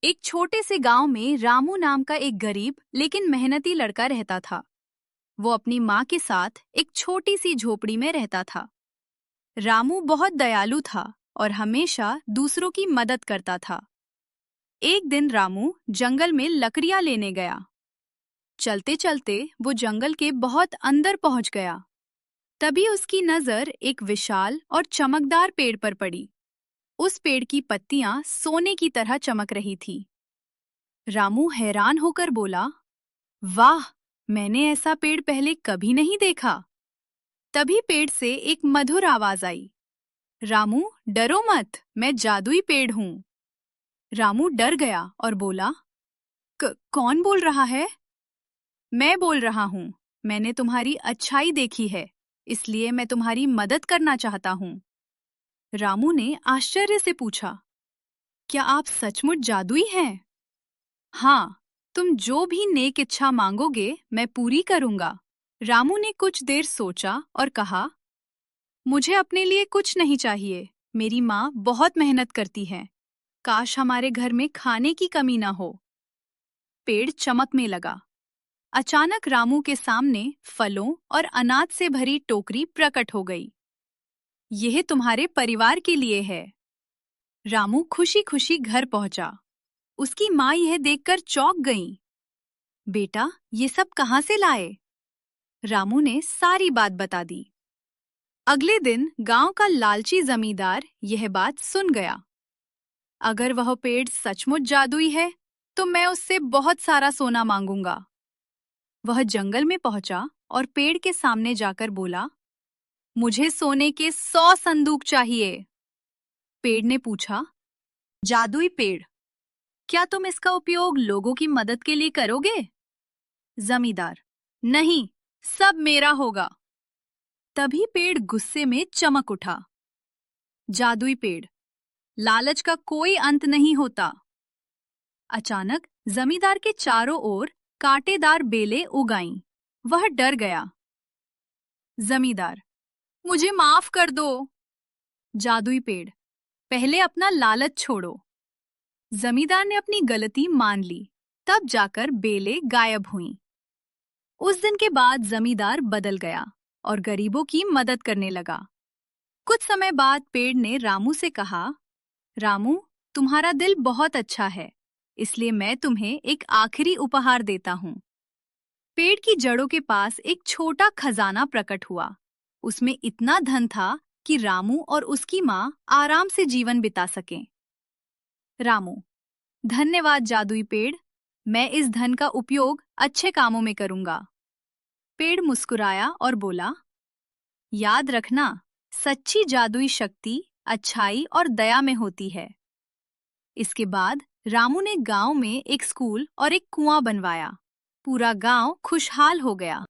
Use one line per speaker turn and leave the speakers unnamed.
एक छोटे से गांव में रामू नाम का एक गरीब लेकिन मेहनती लड़का रहता था। वो अपनी माँ के साथ एक छोटी सी झोपड़ी में रहता था। रामू बहुत दयालु था और हमेशा दूसरों की मदद करता था। एक दिन रामू जंगल में लकड़ियां लेने गया। चलते चलते वो जंगल के बहुत अंदर पहुंच गया। तभी उसकी नजर एक विशाल और चमकदार पेड़ पर पड़ी। उस पेड़ की पत्तियां सोने की तरह चमक रही थी। रामू हैरान होकर बोला, वाह, मैंने ऐसा पेड़ पहले कभी नहीं देखा। तभी पेड़ से एक मधुर आवाज आई, रामू, डरो मत, मैं जादुई पेड़ हूँ। रामू डर गया और बोला, कौन बोल रहा है? मैं बोल रहा हूँ। मैंने तुम्हारी अच्छाई देखी है, इसलिए मैं तुम्हारी मदद करना चाहता हूँ। रामू ने आश्चर्य से पूछा, क्या आप सचमुच जादुई हैं? हाँ, तुम जो भी नेक इच्छा मांगोगे मैं पूरी करूंगा। रामू ने कुछ देर सोचा और कहा, मुझे अपने लिए कुछ नहीं चाहिए। मेरी माँ बहुत मेहनत करती है। काश हमारे घर में खाने की कमी ना हो। पेड़ चमकने लगा। अचानक रामू के सामने फलों और अनाज से भरी टोकरी प्रकट हो गई। यह तुम्हारे परिवार के लिए है। रामू खुशी खुशी घर पहुंचा। उसकी माँ यह देखकर चौंक गई। बेटा, ये सब कहाँ से लाए? रामू ने सारी बात बता दी। अगले दिन गांव का लालची जमींदार यह बात सुन गया। अगर वह पेड़ सचमुच जादुई है, तो मैं उससे बहुत सारा सोना मांगूंगा। वह जंगल में पहुंचा और पेड़ के सामने जाकर बोला, मुझे सोने के 100 संदूक चाहिए। पेड़ ने पूछा, जादुई पेड़, क्या तुम इसका उपयोग लोगों की मदद के लिए करोगे? जमींदार, नहीं, सब मेरा होगा। तभी पेड़ गुस्से में चमक उठा। जादुई पेड़, लालच का कोई अंत नहीं होता। अचानक जमींदार के चारों ओर कांटेदार बेलें उग आईं। वह डर गया। जमींदार, मुझे माफ कर दो। जादुई पेड़, पहले अपना लालच छोड़ो। जमींदार ने अपनी गलती मान ली। तब जाकर बेलें गायब हुईं। उस दिन के बाद जमींदार बदल गया और गरीबों की मदद करने लगा। कुछ समय बाद पेड़ ने रामू से कहा, रामू, तुम्हारा दिल बहुत अच्छा है, इसलिए मैं तुम्हें एक आखिरी उपहार देता हूँ। पेड़ की जड़ों के पास एक छोटा खजाना प्रकट हुआ। उसमें इतना धन था कि रामू और उसकी माँ आराम से जीवन बिता सकें। रामू, धन्यवाद जादुई पेड़, मैं इस धन का उपयोग अच्छे कामों में करूंगा। पेड़ मुस्कुराया और बोला, याद रखना, सच्ची जादुई शक्ति अच्छाई और दया में होती है। इसके बाद रामू ने गांव में एक स्कूल और एक कुआं बनवाया। पूरा गांव खुशहाल हो गया।